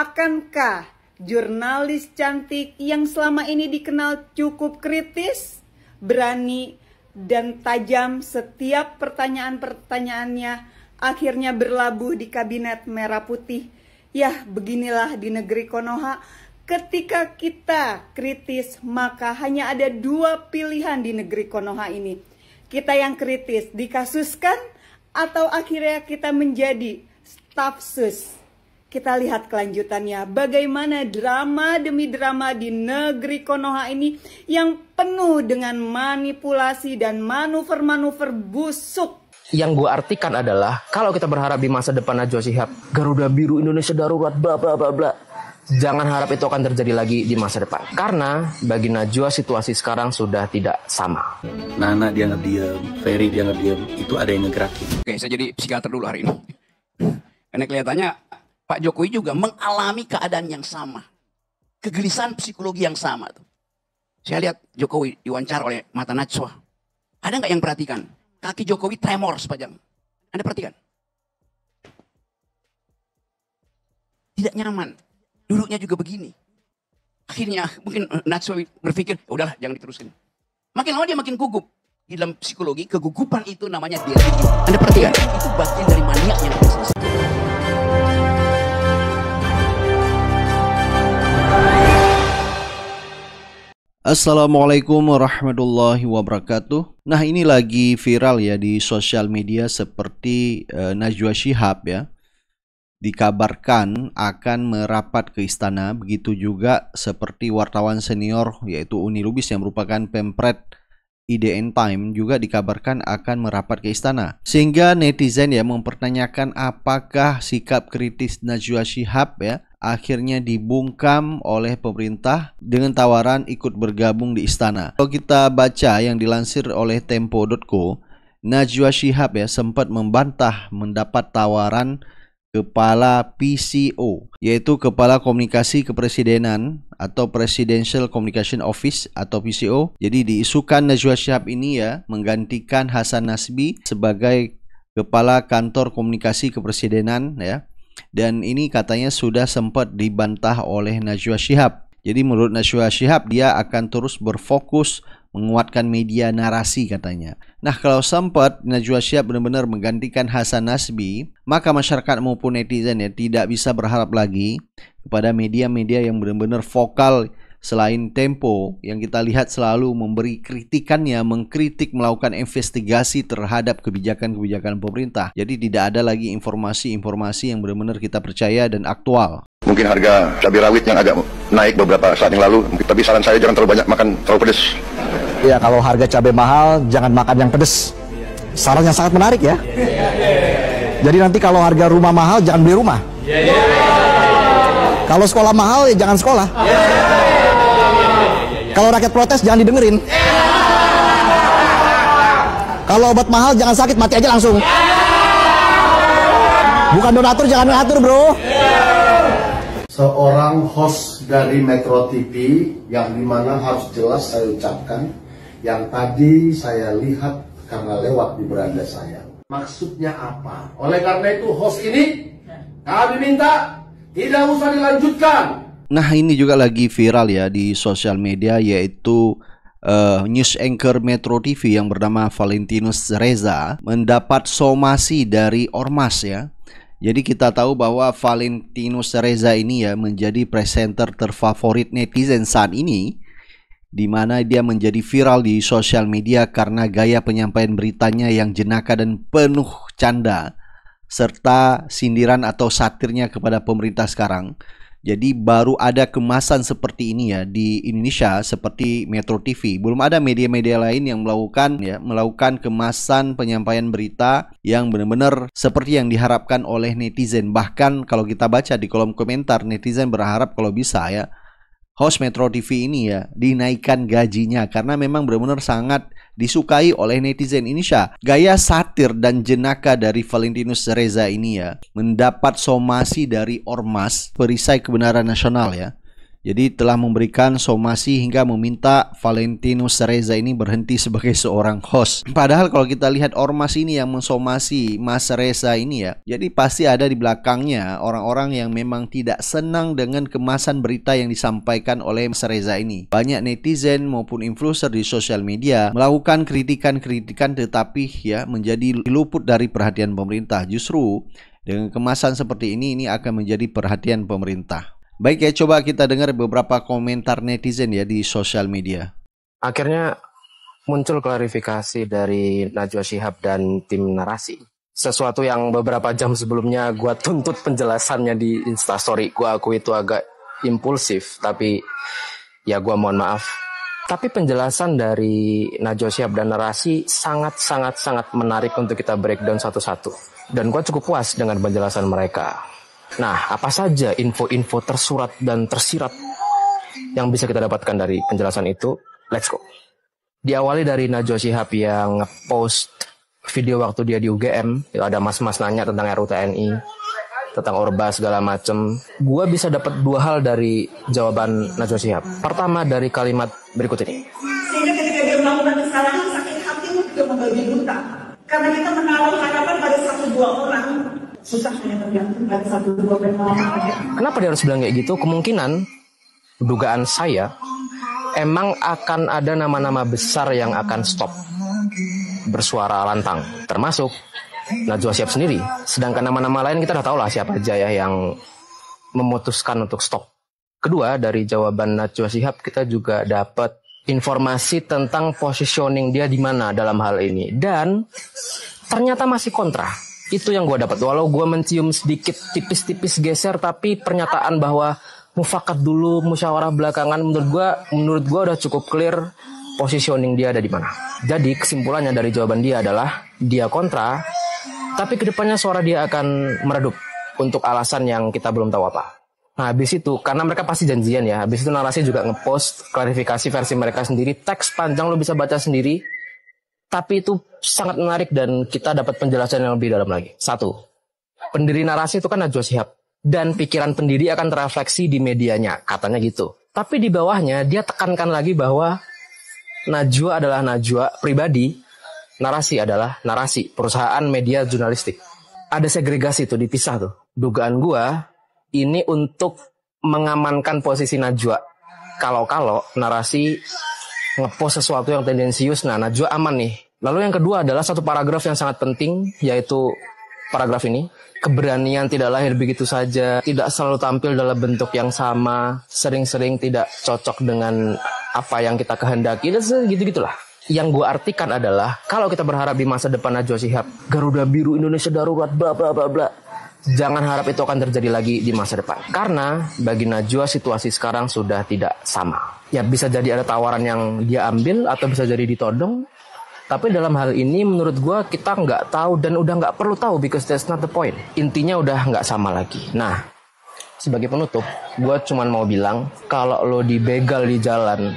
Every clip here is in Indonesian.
Akankah jurnalis cantik yang selama ini dikenal cukup kritis, berani, dan tajam setiap pertanyaan-pertanyaannya akhirnya berlabuh di kabinet merah putih? Ya, beginilah di negeri Konoha. Ketika kita kritis, maka hanya ada dua pilihan di negeri Konoha ini. Kita yang kritis dikasuskan, atau akhirnya kita menjadi staf sus. Kita lihat kelanjutannya, bagaimana drama demi drama di negeri Konoha ini yang penuh dengan manipulasi dan manuver-manuver busuk. Yang gue artikan adalah, kalau kita berharap di masa depan Najwa Shihab, Garuda Biru Indonesia darurat, bla bla bla bla, jangan harap itu akan terjadi lagi di masa depan. Karena bagi Najwa situasi sekarang sudah tidak sama. Nana dianggap diam, Ferry dianggap diam, itu ada yang ngegerakin. Oke, saya jadi psikiater dulu hari ini. Karena kelihatannya Pak Jokowi juga mengalami keadaan yang sama. Kegelisahan psikologi yang sama tuh. Saya lihat Jokowi diwawancara oleh mata Najwa. Ada nggak yang perhatikan? Kaki Jokowi tremor sepanjang. Anda perhatikan? Tidak nyaman. Duduknya juga begini. Akhirnya mungkin Najwa berpikir, udahlah jangan diterusin. Makin lama dia makin gugup. Di dalam psikologi, kegugupan itu namanya delirium. Anda perhatikan? Itu bagian dari maniak yang harus selesai. Assalamualaikum warahmatullahi wabarakatuh. Nah, ini lagi viral ya di sosial media seperti Najwa Shihab ya dikabarkan akan merapat ke istana. Begitu juga seperti wartawan senior yaitu Uni Lubis yang merupakan pempret IDN Time juga dikabarkan akan merapat ke istana. Sehingga netizen ya mempertanyakan apakah sikap kritis Najwa Shihab ya akhirnya dibungkam oleh pemerintah dengan tawaran ikut bergabung di istana. Kalau kita baca yang dilansir oleh Tempo.co, Najwa Shihab ya sempat membantah mendapat tawaran kepala PCO, yaitu Kepala Komunikasi Kepresidenan atau Presidential Communication Office atau PCO. Jadi diisukan Najwa Shihab ini ya menggantikan Hasan Nasbi sebagai Kepala Kantor Komunikasi Kepresidenan ya. Dan ini katanya sudah sempat dibantah oleh Najwa Shihab. Jadi menurut Najwa Shihab dia akan terus berfokus menguatkan media narasi katanya. Nah, kalau sempat Najwa Shihab benar-benar menggantikan Hasan Nasbi, maka masyarakat maupun netizen ya tidak bisa berharap lagi kepada media-media yang benar-benar vokal selain Tempo yang kita lihat selalu memberi kritikannya, mengkritik, melakukan investigasi terhadap kebijakan-kebijakan pemerintah. Jadi tidak ada lagi informasi-informasi yang benar-benar kita percaya dan aktual. Mungkin harga cabai rawit yang agak naik beberapa saat yang lalu, tapi saran saya jangan terlalu banyak makan terlalu pedas. Ya, kalau harga cabai mahal jangan makan yang pedas. Saran yang sangat menarik ya. Jadi nanti kalau harga rumah mahal jangan beli rumah. Kalau sekolah mahal ya jangan sekolah. Kalau rakyat protes jangan didengerin. Kalau obat mahal jangan sakit, mati aja langsung. Bukan donatur jangan ngatur bro. Seorang host dari Metro TV yang dimana harus jelas saya ucapkan, yang tadi saya lihat karena lewat di beranda saya. Maksudnya apa? Oleh karena itu host ini kami minta tidak usah dilanjutkan. Nah, ini juga lagi viral ya di sosial media yaitu news anchor Metro TV yang bernama Valentinus Reza mendapat somasi dari ormas ya. Jadi kita tahu bahwa Valentinus Reza ini ya menjadi presenter terfavorit netizen saat ini, di mana dia menjadi viral di sosial media karena gaya penyampaian beritanya yang jenaka dan penuh canda serta sindiran atau satirnya kepada pemerintah sekarang. Jadi baru ada kemasan seperti ini ya di Indonesia seperti Metro TV. Belum ada media-media lain yang melakukan kemasan penyampaian berita yang benar-benar seperti yang diharapkan oleh netizen. Bahkan kalau kita baca di kolom komentar, netizen berharap kalau bisa ya host Metro TV ini ya dinaikkan gajinya karena memang benar-benar sangat disukai oleh netizen Indonesia. Gaya satir dan jenaka dari Valentinus Reza ini ya mendapat somasi dari ormas perisai kebenaran nasional ya. Jadi telah memberikan somasi hingga meminta Valentinus Reza ini berhenti sebagai seorang host. Padahal kalau kita lihat ormas ini yang mensomasi Mas Reza ini ya, jadi pasti ada di belakangnya orang-orang yang memang tidak senang dengan kemasan berita yang disampaikan oleh Mas Reza ini. Banyak netizen maupun influencer di sosial media melakukan kritikan-kritikan tetapi ya menjadi luput dari perhatian pemerintah. Justru dengan kemasan seperti ini akan menjadi perhatian pemerintah. Baik ya, coba kita dengar beberapa komentar netizen ya di sosial media. Akhirnya muncul klarifikasi dari Najwa Shihab dan tim narasi. Sesuatu yang beberapa jam sebelumnya gue tuntut penjelasannya di Instastory. Gue akui itu agak impulsif, tapi ya gue mohon maaf. Tapi penjelasan dari Najwa Shihab dan narasi sangat menarik untuk kita breakdown satu-satu. Dan gue cukup puas dengan penjelasan mereka. Nah, apa saja info-info tersurat dan tersirat yang bisa kita dapatkan dari penjelasan itu? Let's go. Diawali dari Najwa Shihab yang nge-post video waktu dia di UGM. Ada mas-mas nanya tentang RUTNI, tentang Orba segala macem. Gua bisa dapat dua hal dari jawaban Najwa Shihab. Pertama dari kalimat berikut ini. Sehingga ketika dia melakukan kesalahan, sakit hati untuk membagi buta. Karena kita menaruh harapan pada satu dua orang. Susah hanya tergantung pada satu dua orang. Kenapa dia harus bilang kayak gitu? Kemungkinan, dugaan saya, emang akan ada nama-nama besar yang akan stop bersuara lantang, termasuk Najwa Shihab sendiri. Sedangkan nama-nama lain kita udah tahu lah siapa aja ya yang memutuskan untuk stop. Kedua, dari jawaban Najwa Shihab kita juga dapat informasi tentang positioning dia di mana dalam hal ini. Dan ternyata masih kontra. Itu yang gue dapat. Walau gue mencium sedikit tipis-tipis geser, tapi pernyataan bahwa mufakat dulu, musyawarah belakangan, menurut gue udah cukup clear positioning dia ada di mana. Jadi kesimpulannya dari jawaban dia adalah dia kontra, tapi kedepannya suara dia akan meredup untuk alasan yang kita belum tahu apa. Nah, habis itu karena mereka pasti janjian ya. Habis itu narasi juga ngepost klarifikasi versi mereka sendiri. Teks panjang lo bisa baca sendiri. Tapi itu sangat menarik dan kita dapat penjelasan yang lebih dalam lagi. Satu, pendiri narasi itu kan Najwa Shihab. Dan pikiran pendiri akan terefleksi di medianya, katanya gitu. Tapi di bawahnya dia tekankan lagi bahwa Najwa adalah Najwa pribadi, narasi adalah narasi, perusahaan media jurnalistik. Ada segregasi tuh, dipisah tuh. Dugaan gua, ini untuk mengamankan posisi Najwa. Kalau narasi ngepost sesuatu yang tendensius, nah Najwa aman nih. Lalu yang kedua adalah satu paragraf yang sangat penting, yaitu paragraf ini. Keberanian tidak lahir begitu saja, tidak selalu tampil dalam bentuk yang sama, sering-sering tidak cocok dengan apa yang kita kehendaki, dan gitu-gitulah. Yang gue artikan adalah, kalau kita berharap di masa depan Najwa Shihab, Garuda Biru Indonesia darurat, bla bla bla bla, jangan harap itu akan terjadi lagi di masa depan. Karena bagi Najwa situasi sekarang sudah tidak sama. Ya bisa jadi ada tawaran yang dia ambil atau bisa jadi ditodong. Tapi dalam hal ini menurut gue kita nggak tahu dan udah nggak perlu tahu because that's not the point. Intinya udah nggak sama lagi. Nah, sebagai penutup, gue cuman mau bilang kalau lo dibegal di jalan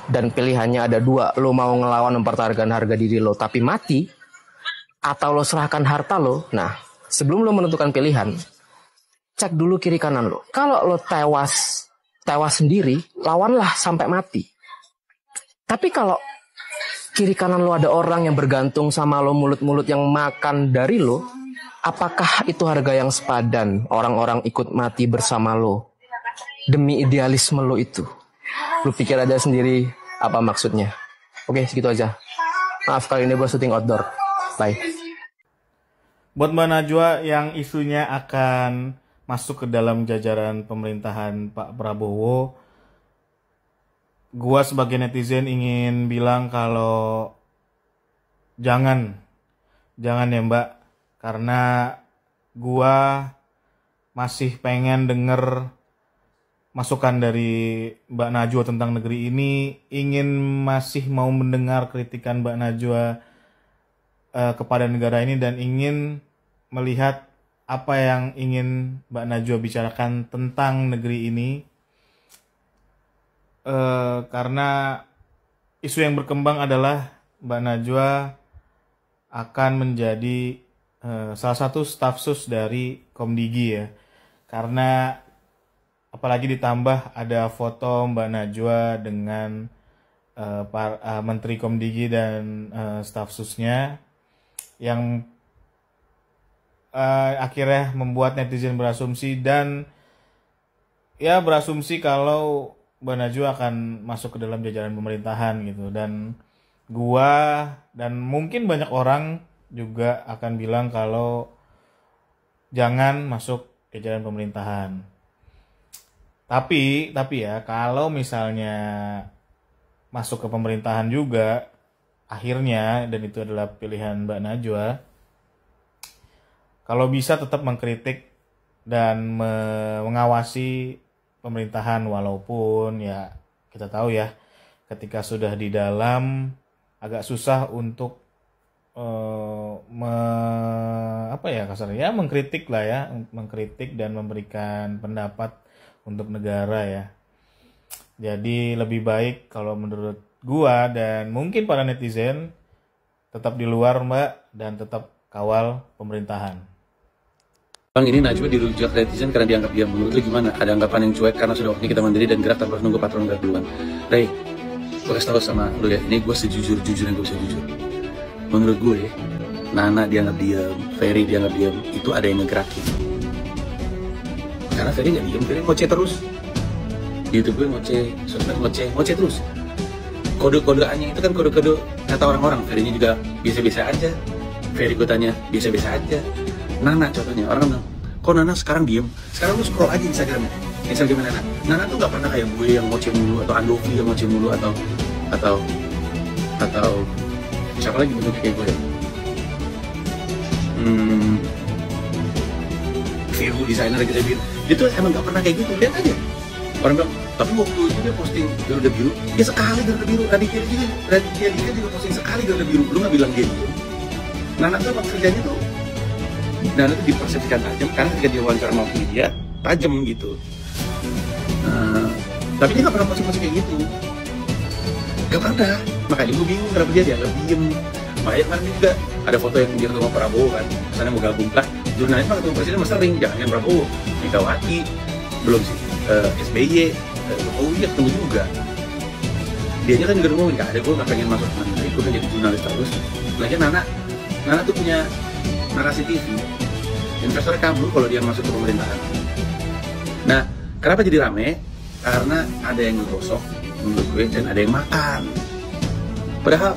dan pilihannya ada dua, lo mau ngelawan mempertaruhkan harga diri lo tapi mati, atau lo serahkan harta lo. Nah, sebelum lo menentukan pilihan, cek dulu kiri kanan lo. Kalau lo tewas sendiri, lawanlah sampai mati. Tapi kalau kiri kanan lo ada orang yang bergantung sama lo, mulut-mulut yang makan dari lo, apakah itu harga yang sepadan orang-orang ikut mati bersama lo demi idealisme lo itu? Lo pikir aja sendiri apa maksudnya. Oke, segitu aja. Maaf kali ini gue syuting outdoor. Bye. Buat Mbak Najwa yang isunya akan masuk ke dalam jajaran pemerintahan Pak Prabowo, gua sebagai netizen ingin bilang kalau jangan ya Mbak, karena gua masih pengen denger masukan dari Mbak Najwa tentang negeri ini, masih mau mendengar kritikan Mbak Najwa kepada negara ini dan ingin melihat apa yang ingin Mbak Najwa bicarakan tentang negeri ini. Karena isu yang berkembang adalah Mbak Najwa akan menjadi salah satu staf sus dari Komdigi ya. Karena apalagi ditambah ada foto Mbak Najwa dengan Menteri Komdigi dan staf susnya yang akhirnya membuat netizen berasumsi dan ya berasumsi kalau Mbak Najwa akan masuk ke dalam jajaran pemerintahan gitu, dan gua dan mungkin banyak orang juga akan bilang kalau jangan masuk jajaran pemerintahan. Tapi ya kalau misalnya masuk ke pemerintahan juga akhirnya, dan itu adalah pilihan Mbak Najwa, kalau bisa tetap mengkritik dan mengawasi pemerintahan, walaupun ya kita tahu ya ketika sudah di dalam agak susah untuk mengkritik lah ya, mengkritik dan memberikan pendapat untuk negara ya. Jadi lebih baik kalau menurut gua dan mungkin para netizen tetap di luar Mbak dan tetap kawal pemerintahan. Bang, ini Najwa dirujuk netizen karena dianggap diam. Menurut lu gimana? Ada anggapan yang cuek karena sudah waktunya kita mandiri dan gerak tanpa nunggu patron gerak duluan. Ray, gue kasih tau sama lu ya, ini gue sejujur-jujurnya gue bisa jujur. Menurut gue, Nana dianggap diam, Ferry dianggap diam, itu ada yang ngegerakin. Karena Ferry nggak diam, Ferry ngoceh terus. YouTube gue ngoceh terus. Kode-kodeannya itu kan kode-kode kata orang-orang. Ferry-nya juga biasa-biasa aja. Ferry gue tanya, biasa-biasa aja. Nana contohnya, orang bilang, kok Nana sekarang diem? Sekarang lu scroll aja Instagramnya Nana. Nana tuh gak pernah kayak gue yang ngoceh mulu, atau Andovi yang ngoceh mulu, atau siapa lagi bentuknya kayak gue ya? Viru desainer gitu, dia tuh emang gak pernah kayak gitu, lihat aja. Orang bilang, tapi waktu itu dia posting Garuda Biru, dia sekali Garuda Biru, Raditya Dika juga posting sekali Garuda Biru, lu gak bilang gitu. Nana tuh emang kerjanya tuh, Nana tuh dipersepsikan tajam karena ketika dia wawancara sama media tajam gitu. Tapi dia gak pernah posting kayak gitu, gak pernah. Makanya gue bingung kenapa dia dianggap diem. Makanya kemarin juga ada foto yang dia ketemu Prabowo kan, kesannya mau gabung lah. Jurnalis mah ketemu presiden mas sering, jangan Prabowo, Megawati, belum sih, SBY, Jokowi dia ketemu juga. Dianya kan juga ngomongin, gak ada, gue gak pengen masuk menteri, gue kan jadi jurnalis terus. Lagi Nana tuh punya narasi TV, investor kabur kalau dia masuk ke pemerintahan. Nah, kenapa jadi rame? Karena ada yang ngegosok menurut gue dan ada yang makan. Padahal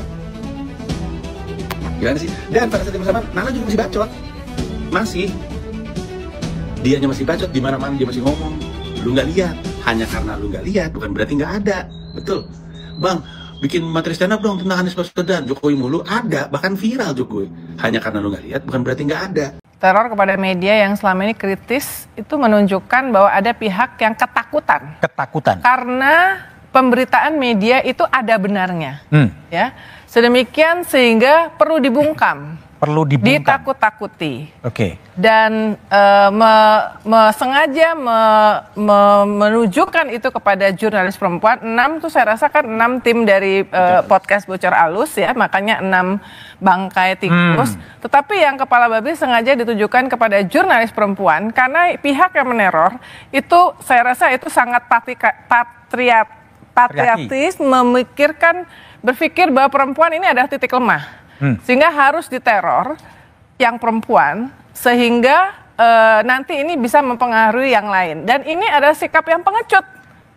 gimana sih? Dan pada saat yang bersamaan, Nana juga masih bacot. Masih. Dianya masih bacot, di mana-mana dia masih ngomong. Lu nggak lihat. Hanya karena lu nggak lihat, bukan berarti nggak ada. Betul. Bang, bikin materi stand up dong tentang Anies Baswedan, Jokowi mulu, ada, bahkan viral Jokowi. Hanya karena lu nggak lihat, bukan berarti nggak ada. Teror kepada media yang selama ini kritis itu menunjukkan bahwa ada pihak yang ketakutan. Karena pemberitaan media itu ada benarnya, ya. Sedemikian sehingga perlu dibungkam. Ditakut-takuti. Dan sengaja menunjukkan itu kepada jurnalis perempuan. 6 tuh saya rasa kan 6 tim dari podcast Bocor Alus ya, makanya 6 bangkai tikus. Tetapi yang kepala babi sengaja ditujukan kepada jurnalis perempuan karena pihak yang meneror itu saya rasa itu sangat patriotis, berpikir bahwa perempuan ini adalah titik lemah. Sehingga harus diteror yang perempuan sehingga nanti ini bisa mempengaruhi yang lain. Dan ini adalah sikap yang pengecut,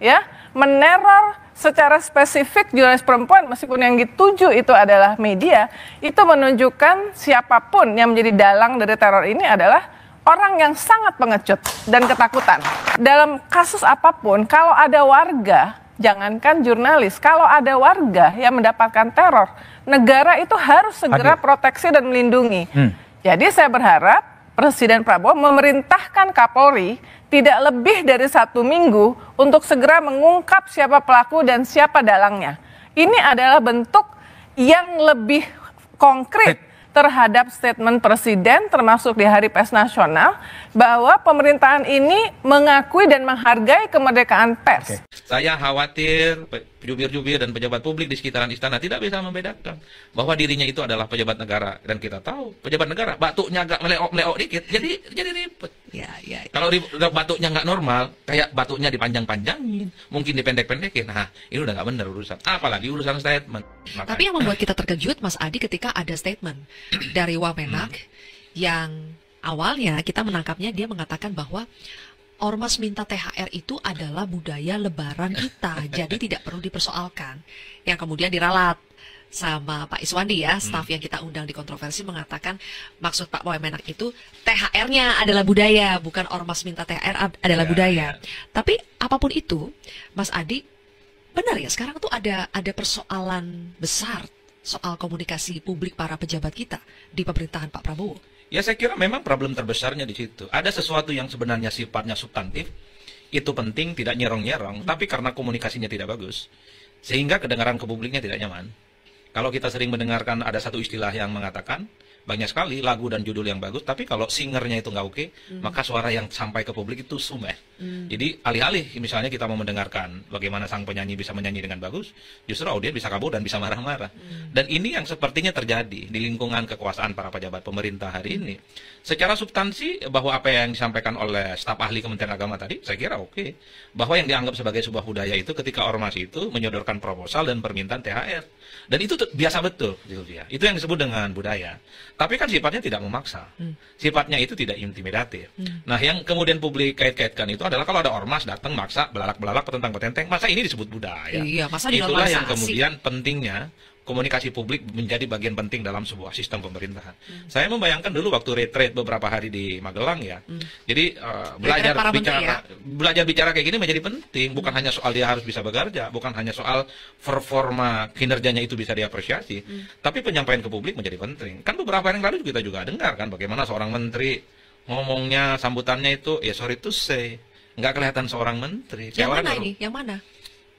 ya, meneror secara spesifik jurnalis perempuan meskipun yang dituju itu adalah media, itu menunjukkan siapapun yang menjadi dalang dari teror ini adalah orang yang sangat pengecut dan ketakutan. Dalam kasus apapun, kalau ada warga, jangankan jurnalis, kalau ada warga yang mendapatkan teror, negara itu harus segera proteksi dan melindungi. Jadi saya berharap Presiden Prabowo memerintahkan Kapolri tidak lebih dari 1 minggu untuk segera mengungkap siapa pelaku dan siapa dalangnya. Ini adalah bentuk yang lebih konkret terhadap statement Presiden termasuk di Hari Pers Nasional bahwa pemerintahan ini mengakui dan menghargai kemerdekaan pers. Saya khawatir jubir-jubir dan pejabat publik di sekitaran istana tidak bisa membedakan bahwa dirinya itu adalah pejabat negara, dan kita tahu pejabat negara batuknya agak meleok-meleok dikit jadi ribet. Kalau batuknya nggak normal, kayak batuknya dipanjang-panjangin, mungkin dipendek-pendekin, nah ini udah nggak benar urusan. Apalagi urusan statement. Tapi yang membuat kita terkejut, Mas Adi, ketika ada statement dari Wamenak yang awalnya kita menangkapnya dia mengatakan bahwa ormas minta THR itu adalah budaya lebaran kita, jadi tidak perlu dipersoalkan. Yang kemudian diralat sama Pak Iswandi ya, staf yang kita undang di kontroversi, mengatakan maksud Pak Wamenak itu THR-nya adalah budaya, bukan ormas minta THR adalah budaya. Tapi apapun itu, Mas Adi, benar ya sekarang tuh ada persoalan besar soal komunikasi publik para pejabat kita di pemerintahan Pak Prabowo. Ya saya kira memang problem terbesarnya di situ. Ada sesuatu yang sebenarnya sifatnya substantif, itu penting, tidak nyerong-nyerong, tapi karena komunikasinya tidak bagus, sehingga kedengaran ke publiknya tidak nyaman. Kalau kita sering mendengarkan ada satu istilah yang mengatakan, banyak sekali lagu dan judul yang bagus, tapi kalau singernya itu nggak oke, maka suara yang sampai ke publik itu sumeh. Jadi alih-alih misalnya kita mau mendengarkan bagaimana sang penyanyi bisa menyanyi dengan bagus, justru audiens bisa kabur dan bisa marah-marah. Dan ini yang sepertinya terjadi di lingkungan kekuasaan para pejabat pemerintah hari ini. Secara substansi, bahwa apa yang disampaikan oleh staf ahli Kementerian Agama tadi, saya kira oke. Bahwa yang dianggap sebagai sebuah budaya itu ketika ormas itu menyodorkan proposal dan permintaan THR. Dan itu biasa betul, Sylvia. Itu yang disebut dengan budaya. Tapi kan sifatnya tidak memaksa. Sifatnya itu tidak intimidatif. Nah, yang kemudian publik kait-kaitkan itu adalah kalau ada ormas datang maksa, belalak-belalak, petentang-petenteng, masa ini disebut budaya? Iya, masa itulah yang kemudian pentingnya komunikasi publik menjadi bagian penting dalam sebuah sistem pemerintahan. Saya membayangkan dulu waktu retreat beberapa hari di Magelang ya. Jadi belajar bicara kayak gini menjadi penting, bukan hanya soal dia harus bisa bekerja, bukan hanya soal performa kinerjanya itu bisa diapresiasi, tapi penyampaian ke publik menjadi penting. Kan beberapa hari yang lalu kita juga dengar kan bagaimana seorang menteri ngomongnya, sambutannya itu ya sorry to say, nggak kelihatan seorang menteri. Yang mana ini? Yang mana?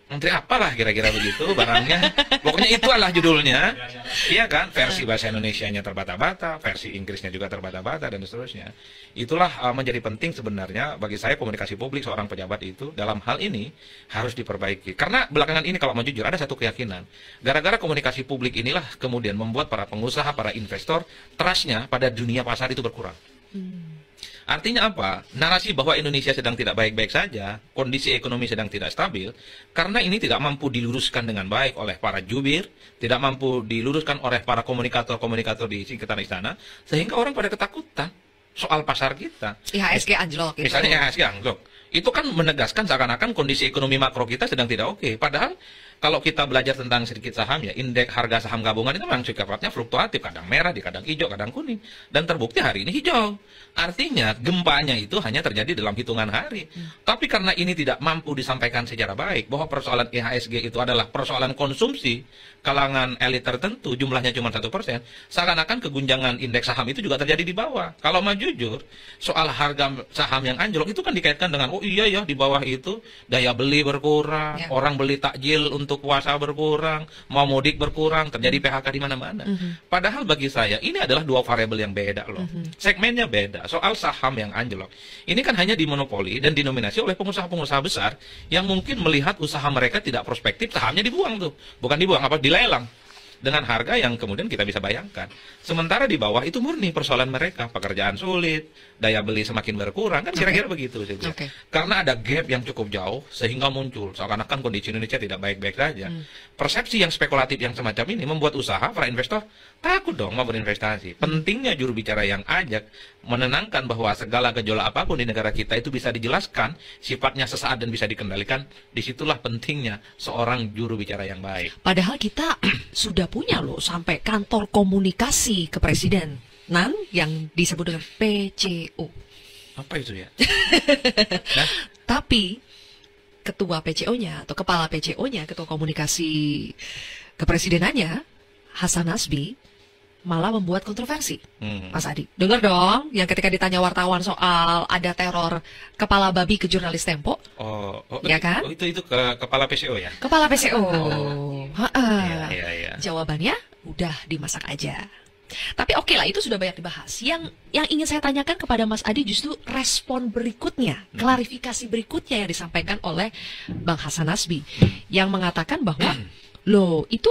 Menteri apalah kira-kira begitu barangnya. Pokoknya itu adalah judulnya. Iya kan? Versi bahasa Indonesianya terbata-bata, versi Inggrisnya juga terbata-bata, dan seterusnya. Itulah menjadi penting sebenarnya bagi saya komunikasi publik seorang pejabat itu dalam hal ini harus diperbaiki. Karena belakangan ini kalau mau jujur ada satu keyakinan. Gara-gara komunikasi publik inilah kemudian membuat para pengusaha, para investor, trust-nya pada dunia pasar itu berkurang. Artinya apa? Narasi bahwa Indonesia sedang tidak baik-baik saja, kondisi ekonomi sedang tidak stabil, karena ini tidak mampu diluruskan dengan baik oleh para jubir, tidak mampu diluruskan oleh para komunikator-komunikator di sekitar istana, sehingga orang pada ketakutan soal pasar kita. IHSG anjlok. Gitu. Misalnya IHSG anjlok. Itu kan menegaskan seakan-akan kondisi ekonomi makro kita sedang tidak oke. Padahal kalau kita belajar tentang sedikit saham ya, indeks harga saham gabungan itu memang sifatnya fluktuatif, kadang merah, kadang hijau, kadang kuning. Dan terbukti hari ini hijau. Artinya gempanya itu hanya terjadi dalam hitungan hari. Tapi karena ini tidak mampu disampaikan secara baik, bahwa persoalan IHSG itu adalah persoalan konsumsi kalangan elit tertentu, jumlahnya cuma 1%, seakan-akan kegunjangan indeks saham itu juga terjadi di bawah. Kalau mau jujur, soal harga saham yang anjlok itu kan dikaitkan dengan, oh iya ya, di bawah itu daya beli berkurang, orang beli takjil untuk puasa berkurang, mau mudik berkurang, terjadi PHK di mana-mana. Padahal bagi saya ini adalah dua variabel yang beda loh. Segmennya beda. Soal saham yang anjlok, ini kan hanya dimonopoli dan dinominasi oleh pengusaha-pengusaha besar yang mungkin melihat usaha mereka tidak prospektif, sahamnya dibuang tuh. Bukan dibuang, apa dilelang dengan harga yang kemudian kita bisa bayangkan. Sementara di bawah itu murni persoalan mereka, pekerjaan sulit, daya beli semakin berkurang, kan kira-kira begitu. Karena ada gap yang cukup jauh sehingga muncul seakan-akan kondisi Indonesia tidak baik-baik saja. Persepsi yang spekulatif yang semacam ini membuat usaha, para investor takut dong mau berinvestasi. Pentingnya juru bicara yang ajak menenangkan bahwa segala gejolak apapun di negara kita itu bisa dijelaskan, sifatnya sesaat dan bisa dikendalikan. Disitulah pentingnya seorang juru bicara yang baik. Padahal kita sudah punya loh sampai kantor komunikasi kepresidenan yang disebut dengan PCO. Apa itu ya? Tapi ketua PCO-nya atau kepala PCO-nya, ketua komunikasi kepresidenannya, Hasan Nasbi, malah membuat kontroversi. Mas Adi, dengar dong yang ketika ditanya wartawan soal ada teror kepala babi ke jurnalis Tempo. Ya kan? Itu ke kepala PCO ya? Kepala PCO. Jawabannya udah dimasak aja. Tapi oke lah, itu sudah banyak dibahas. Yang ingin saya tanyakan kepada Mas Adi justru respon berikutnya, klarifikasi berikutnya yang disampaikan oleh Bang Hasan Nasbi, yang mengatakan bahwa loh, itu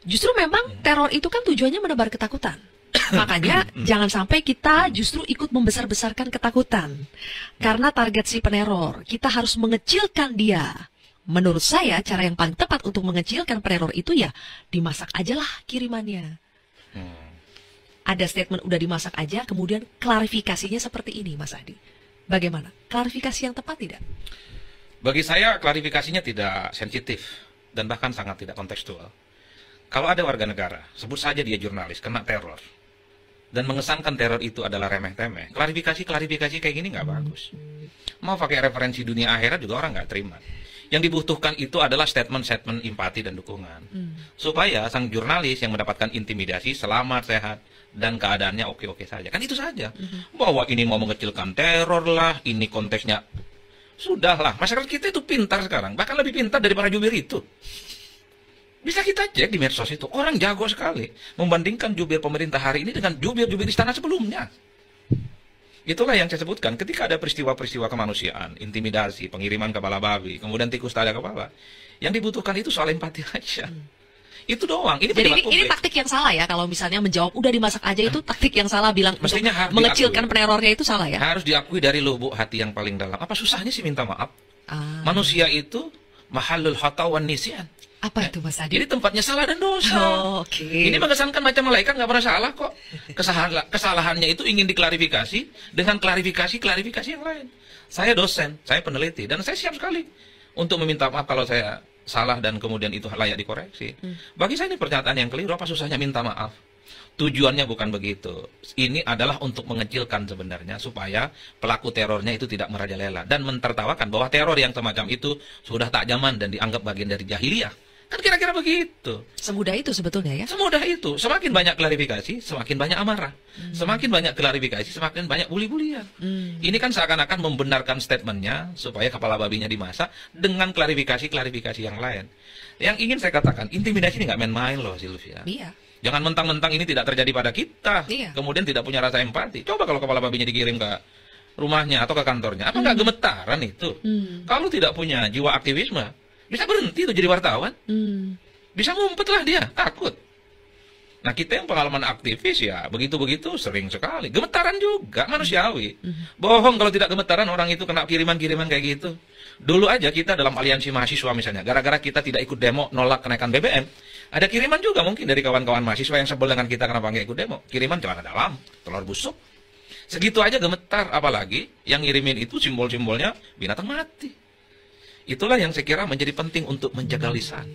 justru memang teror itu kan tujuannya menebar ketakutan. Makanya jangan sampai kita justru ikut membesar-besarkan ketakutan. Karena target si peneror, kita harus mengecilkan dia. Menurut saya cara yang paling tepat untuk mengecilkan peneror itu ya dimasak aja lah kirimannya. Ada statement udah dimasak aja, kemudian klarifikasinya seperti ini, Mas Adi. Bagaimana? Klarifikasi yang tepat tidak? Bagi saya klarifikasinya tidak sensitif dan bahkan sangat tidak kontekstual. Kalau ada warga negara, sebut saja dia jurnalis, kena teror, dan mengesankan teror itu adalah remeh-temeh, klarifikasi kayak gini nggak bagus. Mau pakai referensi dunia akhirat juga orang nggak terima. Yang dibutuhkan itu adalah statement-statement empati dan dukungan. Supaya sang jurnalis yang mendapatkan intimidasi selamat, sehat, dan keadaannya oke-oke saja. Kan itu saja. Bahwa ini mau mengecilkan teror lah, ini konteksnya. Sudahlah, masyarakat kita itu pintar sekarang. Bahkan lebih pintar daripada jubir itu. Bisa kita cek di medsos itu. Orang jago sekali membandingkan jubir pemerintah hari ini dengan jubir-jubir istana sebelumnya. Itulah yang saya sebutkan, ketika ada peristiwa-peristiwa kemanusiaan, intimidasi, pengiriman kepala babi, kemudian tikus tak ada kepala, yang dibutuhkan itu soal empati aja. Itu doang. Jadi ini taktik yang salah ya, kalau misalnya menjawab udah dimasak aja, itu taktik yang salah, bilang mestinya untuk mengecilkan penerornya itu salah ya? Harus diakui dari lubuk hati yang paling dalam. Apa susahnya sih minta maaf? Manusia itu mahalul khata wan nisyan. Apa itu, Mas Adi? Jadi tempatnya salah dan dosa. Ini mengesankan macam malaikat nggak pernah salah kok. Kesalahannya itu ingin diklarifikasi dengan klarifikasi yang lain. Saya dosen, saya peneliti, dan saya siap sekali untuk meminta maaf kalau saya salah dan kemudian itu layak dikoreksi. Bagi saya ini pernyataan yang keliru. Apa susahnya minta maaf? Tujuannya bukan begitu. Ini adalah untuk mengecilkan sebenarnya supaya pelaku terornya itu tidak merajalela dan mentertawakan bahwa teror yang semacam itu sudah tak zaman dan dianggap bagian dari jahiliyah. Kan kira-kira begitu. Semudah itu sebetulnya ya? Semudah itu. Semakin banyak klarifikasi, semakin banyak amarah. Semakin banyak klarifikasi, semakin banyak bully-bulian. Ini kan seakan-akan membenarkan statementnya supaya kepala babinya dimasak dengan klarifikasi yang lain. Yang ingin saya katakan, intimidasi ini nggak main-main loh, Sylvia. Iya. Jangan mentang-mentang ini tidak terjadi pada kita, kemudian tidak punya rasa empati. Coba kalau kepala babinya dikirim ke rumahnya atau ke kantornya, apa nggak gemetaran itu? Kalau tidak punya jiwa aktivisme, bisa berhenti tuh jadi wartawan. Bisa ngumpet lah dia, takut. Nah kita yang pengalaman aktivis ya begitu-begitu sering sekali. Gemetaran juga, manusiawi. Bohong kalau tidak gemetaran orang itu kena kiriman-kiriman kayak gitu. Dulu aja kita dalam aliansi mahasiswa misalnya, gara-gara kita tidak ikut demo nolak kenaikan BBM, ada kiriman juga mungkin dari kawan-kawan mahasiswa yang sebel dengan kita kenapa nggak ikut demo. Kiriman celana dalam, telur busuk. Segitu aja gemetar, apalagi yang ngirimin itu simbol-simbolnya binatang mati. Itulah yang saya kira menjadi penting untuk menjaga lisan.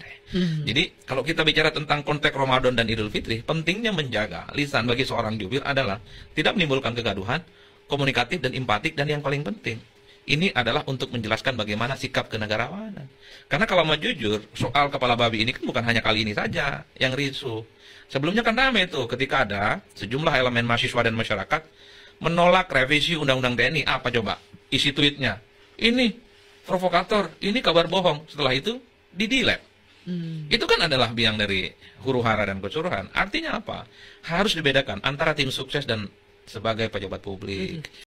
Jadi kalau kita bicara tentang konteks Ramadan dan Idul Fitri, pentingnya menjaga lisan bagi seorang jubir adalah tidak menimbulkan kegaduhan, komunikatif dan empatik, dan yang paling penting, ini adalah untuk menjelaskan bagaimana sikap kenegarawanan. Karena kalau mau jujur, soal kepala babi ini kan bukan hanya kali ini saja yang risu. Sebelumnya kan ramai tuh ketika ada sejumlah elemen mahasiswa dan masyarakat menolak revisi Undang-Undang TNI. Apa coba isi tweetnya? Ini provokator, ini kabar bohong. Setelah itu di-delete. Itu kan adalah biang dari huru-hara dan kecurangan. Artinya apa? Harus dibedakan antara tim sukses dan sebagai pejabat publik.